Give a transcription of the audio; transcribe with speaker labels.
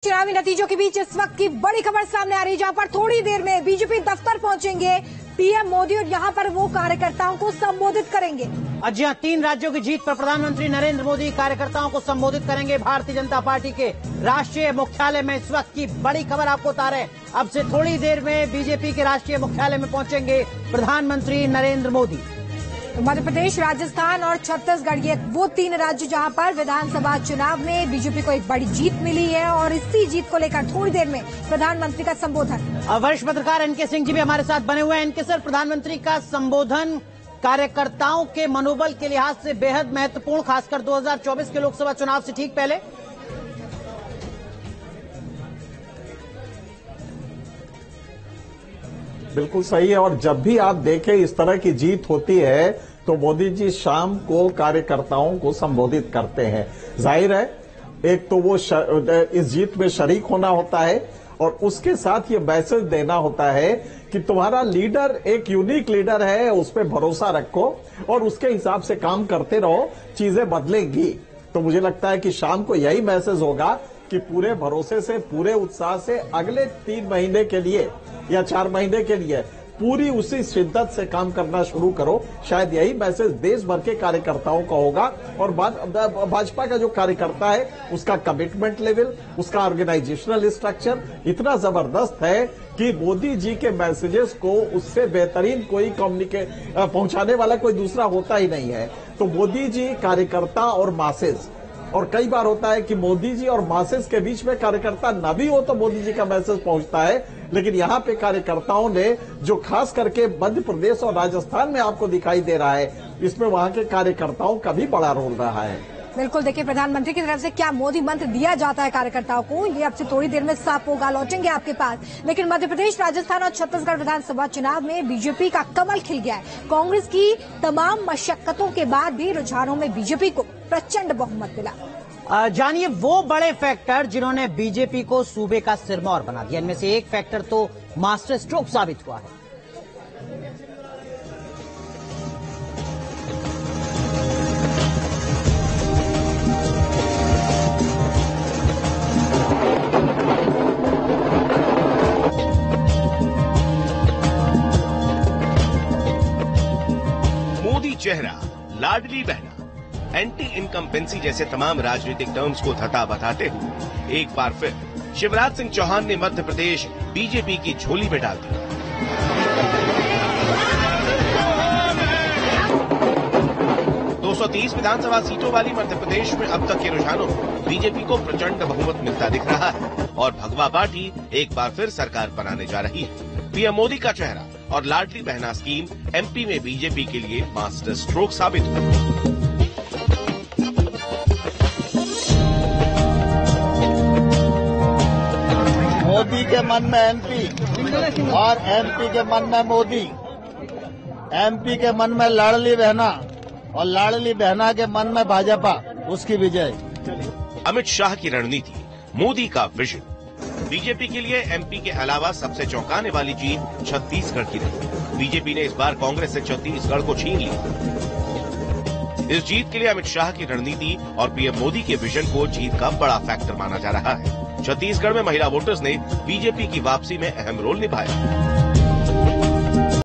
Speaker 1: चुनावी नतीजों के बीच इस वक्त की बड़ी खबर सामने आ रही है, जहां पर थोड़ी देर में बीजेपी दफ्तर पहुंचेंगे पीएम मोदी और यहां पर वो कार्यकर्ताओं को संबोधित करेंगे।
Speaker 2: जी हाँ, 3 राज्यों की जीत पर प्रधानमंत्री नरेंद्र मोदी कार्यकर्ताओं को संबोधित करेंगे। भारतीय जनता पार्टी के राष्ट्रीय मुख्यालय में इस वक्त की बड़ी खबर आपको बता रहे हैं। अब से थोड़ी देर में बीजेपी के राष्ट्रीय मुख्यालय में पहुंचेंगे प्रधानमंत्री नरेंद्र मोदी।
Speaker 1: मध्य प्रदेश, राजस्थान और छत्तीसगढ़, ये वो 3 राज्य जहां पर विधानसभा चुनाव में बीजेपी को एक बड़ी जीत मिली है और इसी जीत को लेकर थोड़ी देर में प्रधानमंत्री का संबोधन।
Speaker 2: वरिष्ठ पत्रकार एनके सिंह जी भी हमारे साथ बने हुए हैं। एनके सर, प्रधानमंत्री का संबोधन कार्यकर्ताओं के मनोबल के लिहाज से बेहद महत्वपूर्ण, खासकर 2024 के लोकसभा चुनाव से ठीक पहले।
Speaker 3: बिल्कुल सही है। और जब भी आप देखें इस तरह की जीत होती है तो मोदी जी शाम को कार्यकर्ताओं को संबोधित करते हैं। जाहिर है, एक तो वो इस जीत में शरीक होना होता है और उसके साथ ये मैसेज देना होता है कि तुम्हारा लीडर एक यूनिक लीडर है, उस पर भरोसा रखो और उसके हिसाब से काम करते रहो, चीजें बदलेंगी। तो मुझे लगता है कि शाम को यही मैसेज होगा कि पूरे भरोसे से, पूरे उत्साह से अगले 3 महीने के लिए या 4 महीने के लिए पूरी उसी शिद्दत से काम करना शुरू करो। शायद यही मैसेज देश भर के कार्यकर्ताओं का होगा। और भाजपा का जो कार्यकर्ता है उसका कमिटमेंट लेवल, उसका ऑर्गेनाइजेशनल स्ट्रक्चर इतना जबरदस्त है कि मोदी जी के मैसेजेस को उससे बेहतरीन कोई पहुंचाने वाला कोई दूसरा होता ही नहीं है। तो मोदी जी, कार्यकर्ता और मासेस, और कई बार होता है कि मोदी जी और मासेस के बीच में कार्यकर्ता न भी हो तो मोदी जी का मैसेज पहुंचता है। लेकिन यहाँ पे कार्यकर्ताओं ने जो खास करके मध्य प्रदेश और राजस्थान में आपको दिखाई दे रहा है, इसमें वहाँ के कार्यकर्ताओं का भी बड़ा रोल रहा है।
Speaker 1: बिल्कुल, देखिए प्रधानमंत्री की तरफ से क्या मोदी मंत्र दिया जाता है कार्यकर्ताओं को, ये अब से थोड़ी देर में साफ होगा, लौटेंगे आपके पास। लेकिन मध्य प्रदेश, राजस्थान और छत्तीसगढ़ विधानसभा चुनाव में बीजेपी का कमल खिल गया है। कांग्रेस की तमाम मशक्कतों के बाद भी रुझानों में बीजेपी को प्रचंड बहुमत मिला।
Speaker 2: जानिए वो बड़े फैक्टर जिन्होंने बीजेपी को सूबे का सिरमौर बना दिया। इनमें से एक फैक्टर तो मास्टर स्ट्रोक साबित हुआ है।
Speaker 4: मोदी चेहरा, लाडली बहना, एंटी इनकम्बेंसी जैसे तमाम राजनीतिक टर्म्स को धता बताते हुए एक बार फिर शिवराज सिंह चौहान ने मध्य प्रदेश बीजेपी की झोली में डाल दिया। 230 विधानसभा सीटों वाली मध्य प्रदेश में अब तक के रुझानों में बीजेपी को प्रचंड बहुमत मिलता दिख रहा है और भगवा पार्टी एक बार फिर सरकार बनाने जा रही है। पीएम मोदी का चेहरा और लाडली बहना स्कीम एमपी में बीजेपी के लिए मास्टर स्ट्रोक साबित हुआ।
Speaker 5: मोदी के मन में एमपी और एमपी के मन में मोदी, एमपी के मन में लाडली बहना और लाडली बहना के मन में भाजपा, उसकी विजय।
Speaker 4: अमित शाह की रणनीति, मोदी का विजन। बीजेपी के लिए एमपी के अलावा सबसे चौंकाने वाली जीत छत्तीसगढ़ की रही। बीजेपी ने इस बार कांग्रेस से छत्तीसगढ़ को छीन लिया। इस जीत के लिए अमित शाह की रणनीति और पीएम मोदी के विजन को जीत का बड़ा फैक्टर माना जा रहा है। छत्तीसगढ़ में महिला वोटर्स ने बीजेपी की वापसी में अहम रोल निभाया।